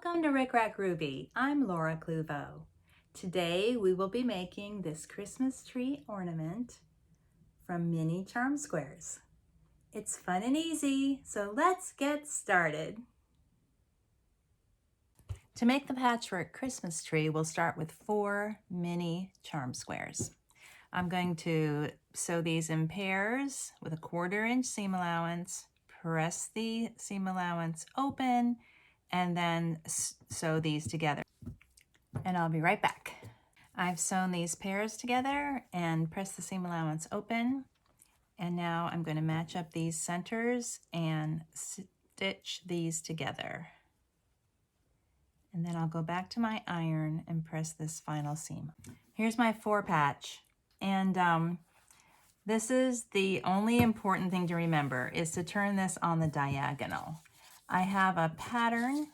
Welcome to Rick Rack Ruby. I'm Laura Cluvo. Today we will be making this Christmas tree ornament from mini charm squares. It's fun and easy, so let's get started. To make the patchwork Christmas tree, we'll start with 4 mini charm squares. I'm going to sew these in pairs with a 1/4 inch seam allowance, press the seam allowance open, and then sew these together. And I'll be right back. I've sewn these pairs together and pressed the seam allowance open. And now I'm going to match up these centers and stitch these together. And then I'll go back to my iron and press this final seam. Here's my 4 patch. And this is the only important thing to remember, is to turn this on the diagonal. I have a pattern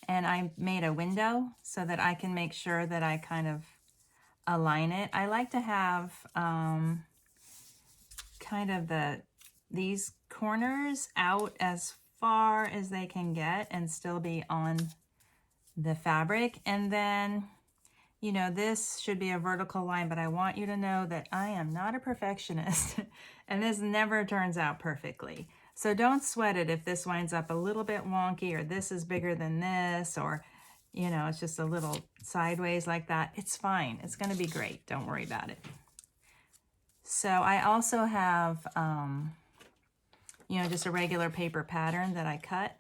and I made a window so that I can make sure that I kind of align it. I like to have kind of these corners out as far as they can get and still be on the fabric. And then, you know, this should be a vertical line, but I want you to know that I am not a perfectionist and this never turns out perfectly. So don't sweat it if this winds up a little bit wonky, or this is bigger than this, or, you know, it's just a little sideways like that. It's fine. It's going to be great. Don't worry about it. So I also have, you know, just a regular paper pattern that I cut.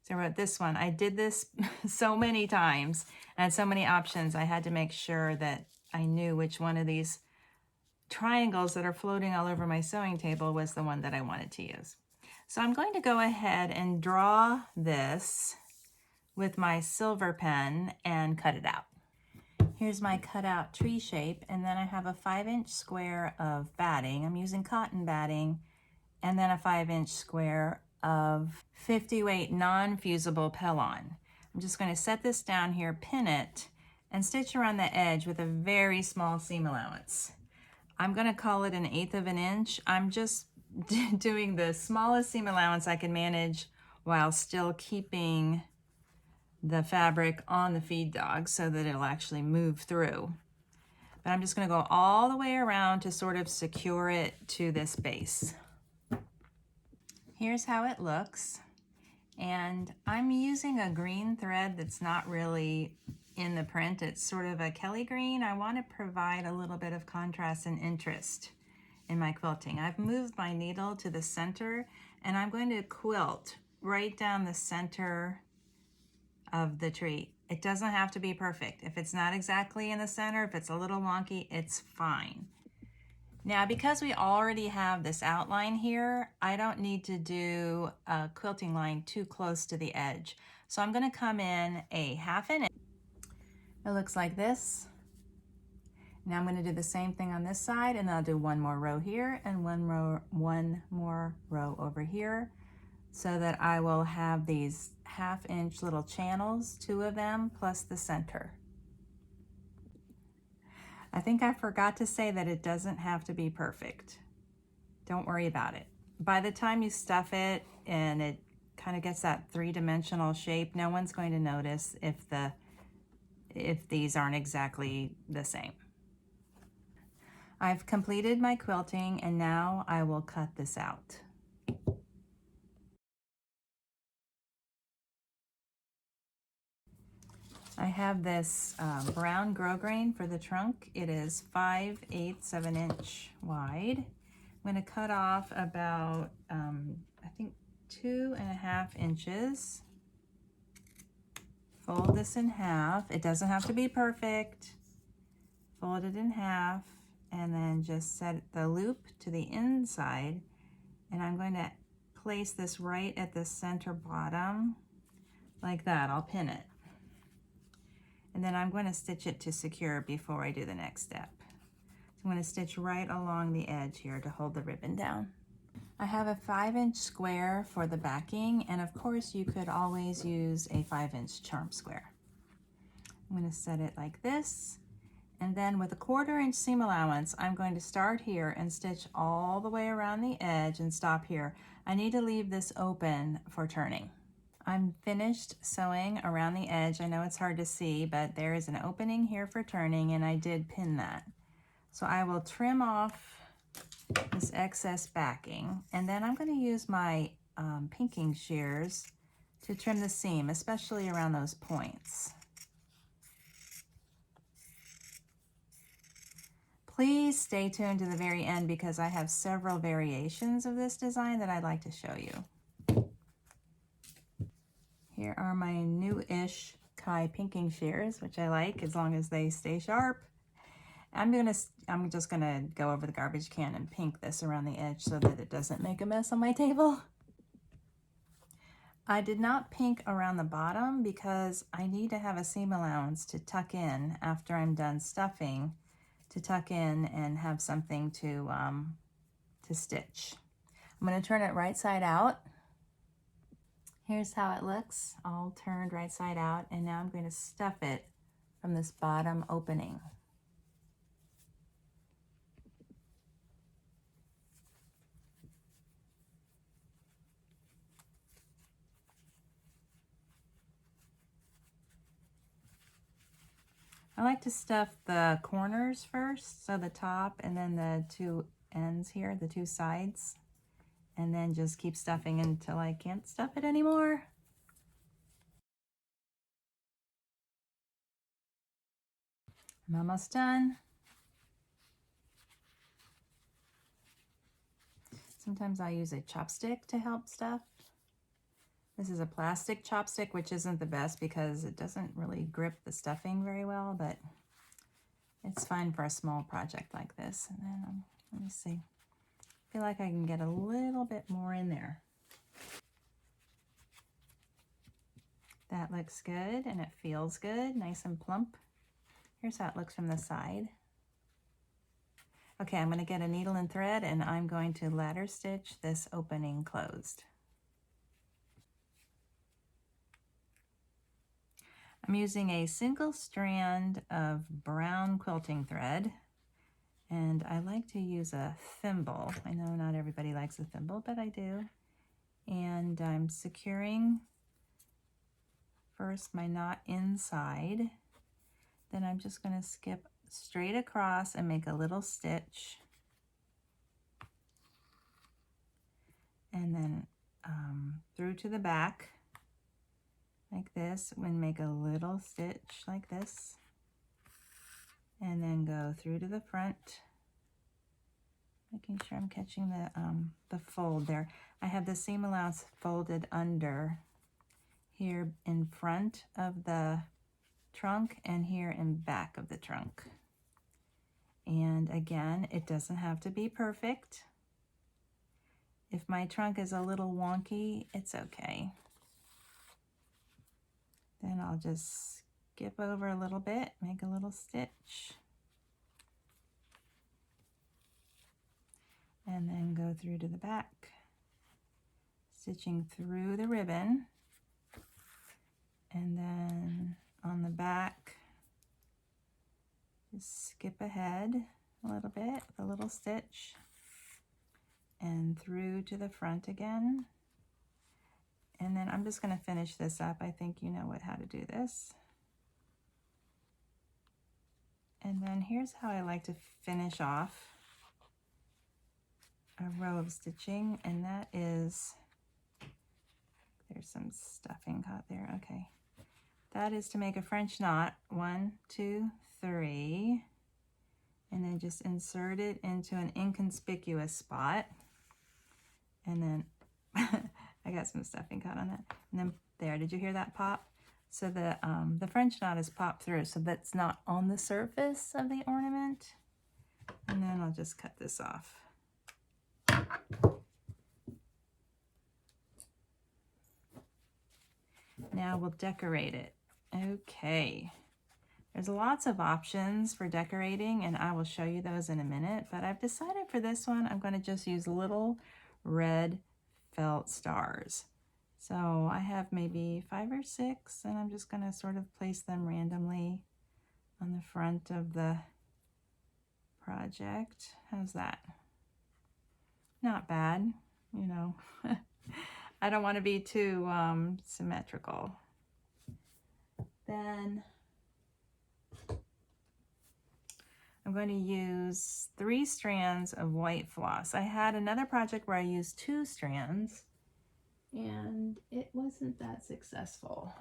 So I wrote this one. I did this so many times and had so many options. I had to make sure that I knew which one of these triangles that are floating all over my sewing table was the one that I wanted to use. So I'm going to go ahead and draw this with my silver pen and cut it out. Here's my cutout tree shape, and then I have a 5-inch square of batting. I'm using cotton batting, and then a 5-inch square of 50 weight non-fusible Pellon. I'm just going to set this down here, pin it, and stitch around the edge with a very small seam allowance. I'm going to call it 1/8 of an inch. I'm just doing the smallest seam allowance I can manage while still keeping the fabric on the feed dog so that it'll actually move through. But I'm just going to go all the way around to sort of secure it to this base. Here's how it looks. And I'm using a green thread that's not really in the print. It's sort of a Kelly green. I want to provide a little bit of contrast and interest in my quilting. I've moved my needle to the center, and I'm going to quilt right down the center of the tree. It doesn't have to be perfect. If it's not exactly in the center, if it's a little wonky, it's fine. Now, because we already have this outline here, I don't need to do a quilting line too close to the edge. So I'm going to come in a 1/2 inch. It looks like this. Now I'm going to do the same thing on this side, and I'll do one more row here and one more row over here, so that I will have these 1/2 inch little channels, 2 of them, plus the center. I think I forgot to say that it doesn't have to be perfect. Don't worry about it. By the time you stuff it and it kind of gets that 3-dimensional shape, no one's going to notice if these aren't exactly the same. I've completed my quilting, and now I will cut this out. I have this brown grosgrain for the trunk. It is 5/8 of an inch wide. I'm going to cut off about, I think 2.5 inches. Fold this in half. It doesn't have to be perfect. Fold it in half, and then just set the loop to the inside. And I'm going to place this right at the center bottom, like that. I'll pin it. And then I'm going to stitch it to secure before I do the next step. So I'm going to stitch right along the edge here to hold the ribbon down. I have a 5-inch square for the backing, and of course you could always use a 5-inch charm square. I'm going to set it like this, and then with a 1/4 inch seam allowance, I'm going to start here and stitch all the way around the edge and stop here. I need to leave this open for turning. I'm finished sewing around the edge. I know it's hard to see, but there is an opening here for turning, and I did pin that. So I will trim off this excess backing, and then I'm going to use my pinking shears to trim the seam, especially around those points. Please stay tuned to the very end because I have several variations of this design that I'd like to show you. Here are my new-ish Kai pinking shears, which I like as long as they stay sharp. I'm just gonna go over the garbage can and pink this around the edge so that it doesn't make a mess on my table. I did not pink around the bottom because I need to have a seam allowance to tuck in after I'm done stuffing, to tuck in and have something to stitch. I'm going to turn it right side out. Here's how it looks, all turned right side out, and now I'm going to stuff it from this bottom opening. I like to stuff the corners first, so the top and then the two ends here, the two sides, and then just keep stuffing until I can't stuff it anymore. I'm almost done. Sometimes I use a chopstick to help stuff. This is a plastic chopstick, which isn't the best because it doesn't really grip the stuffing very well, but it's fine for a small project like this. And then, let me see. I feel like I can get a little bit more in there. That looks good and it feels good, nice and plump. Here's how it looks from the side. Okay, I'm going to get a needle and thread and I'm going to ladder stitch this opening closed. I'm using a single strand of brown quilting thread, and I like to use a thimble. I know not everybody likes a thimble, but I do. And I'm securing first my knot inside. Then I'm just going to skip straight across and make a little stitch. And then through to the back like this, and make a little stitch like this. And then go through to the front, making sure I'm catching the fold there. I have the seam allowance folded under here in front of the trunk and here in back of the trunk. And again, it doesn't have to be perfect. If my trunk is a little wonky, it's okay. Then I'll just skip over a little bit, make a little stitch, and then go through to the back, stitching through the ribbon, and then on the back, just skip ahead a little bit, a little stitch, and through to the front again. And then I'm just going to finish this up. I think you know how to do this. And then here's how I like to finish off a row of stitching, and that is, there's some stuffing caught there, okay. That is to make a French knot, 1, 2, 3, and then just insert it into an inconspicuous spot. And then I got some stuffing caught on that. And then there, did you hear that pop? So the French knot is popped through, so that's not on the surface of the ornament. And then I'll just cut this off. Now we'll decorate it. Okay. There's lots of options for decorating, and I will show you those in a minute, but I've decided for this one, I'm going to just use little red felt stars. So I have maybe 5 or 6, and I'm just going to sort of place them randomly on the front of the project. How's that? Not bad, you know. I don't want to be too symmetrical. Then I'm going to use 3 strands of white floss. I had another project where I used 2 strands and it wasn't that successful.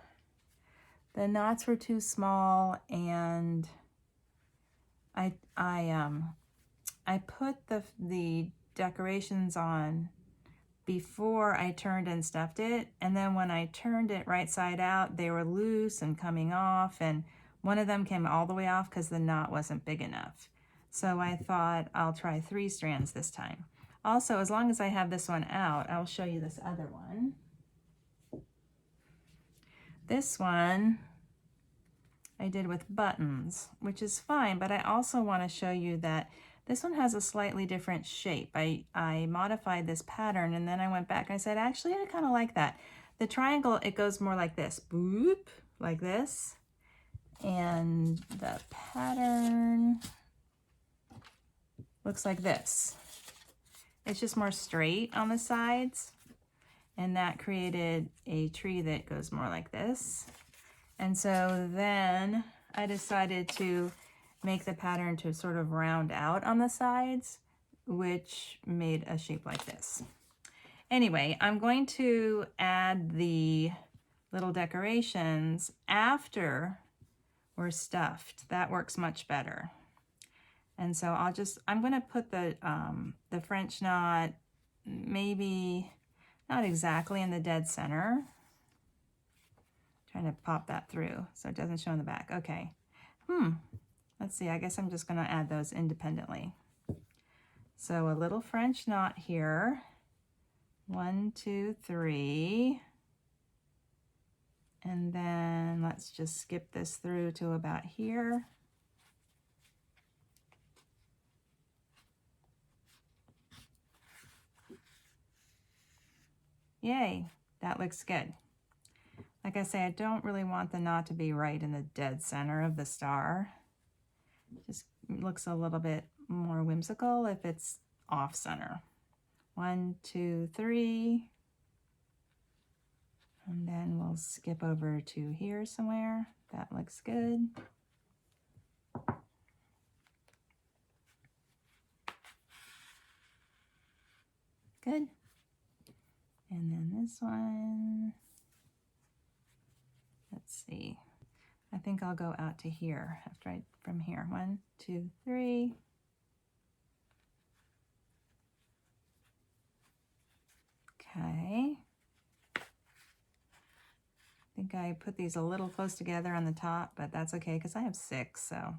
The knots were too small, and I put the decorations on before I turned and stuffed it, and then when I turned it right side out, they were loose and coming off, and one of them came all the way off because the knot wasn't big enough. So I thought I'll try 3 strands this time. Also, as long as I have this one out, I'll show you this other one. This one I did with buttons, which is fine, but I also want to show you that this one has a slightly different shape. I modified this pattern, and then I went back and I said, actually, I kind of like that. The triangle, it goes more like this, boop, like this. And the pattern looks like this. It's just more straight on the sides, and that created a tree that goes more like this. And so then I decided to make the pattern to sort of round out on the sides, which made a shape like this. Anyway, I'm going to add the little decorations after we're stuffed. That works much better. And so I'm going to put the French knot maybe not exactly in the dead center. Trying to pop that through so it doesn't show in the back. Okay. Let's see, I guess I'm just going to add those independently. So a little French knot here. 1, 2, 3. And then let's just skip this through to about here. Yay, that looks good. Like I say, I don't really want the knot to be right in the dead center of the star. Just looks a little bit more whimsical if it's off center. 1, 2, 3. And then we'll skip over to here somewhere. That looks good. Good. And then this one, let's see. I think I'll go out to here after from here. 1, 2, 3. Okay. I think I put these a little close together on the top, but that's okay because I have 6, so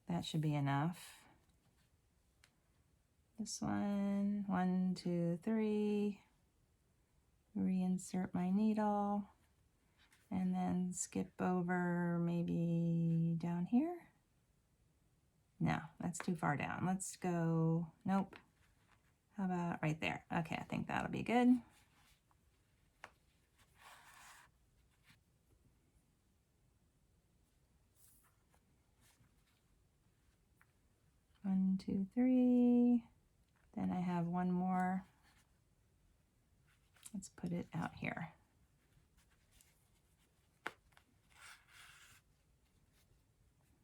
that should be enough. This one, 1, 2, 3. Reinsert my needle. And then skip over maybe down here. No, that's too far down. Let's go, nope. How about right there? Okay, I think that'll be good. One, 2, 3. Then I have one more. Let's put it out here.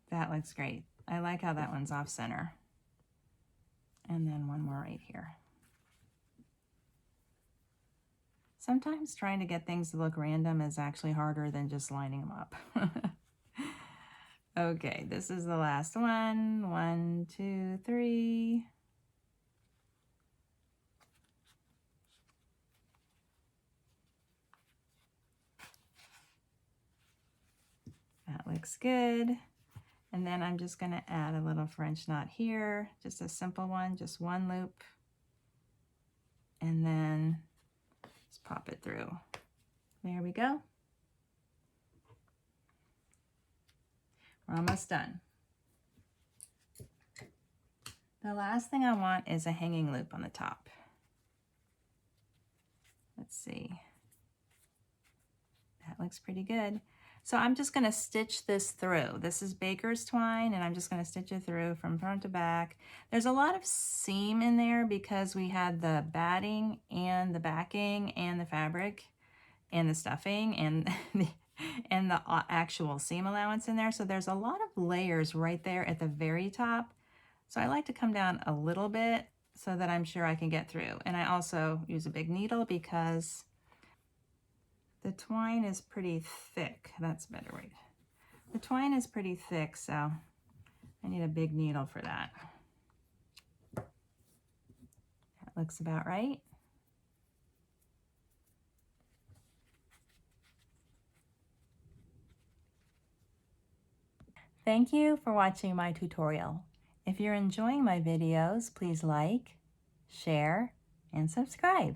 That looks great. I like how that one's off center. And then one more right here. Sometimes trying to get things to look random is actually harder than just lining them up. Okay, this is the last one. 1, 2, 3. That looks good. And then I'm just going to add a little French knot here, just a simple one, just one loop. And then just pop it through. There we go. We're almost done. The last thing I want is a hanging loop on the top. Let's see. That looks pretty good. So I'm just going to stitch this through. This is baker's twine, and I'm just going to stitch it through from front to back. There's a lot of seam in there because we had the batting and the backing and the fabric and the stuffing and and the actual seam allowance in there. So there's a lot of layers right there at the very top. So I like to come down a little bit so that I'm sure I can get through. And I also use a big needle because the twine is pretty thick. That's a better way. The twine is pretty thick, so I need a big needle for that. That looks about right. Thank you for watching my tutorial. If you're enjoying my videos, please like, share, and subscribe.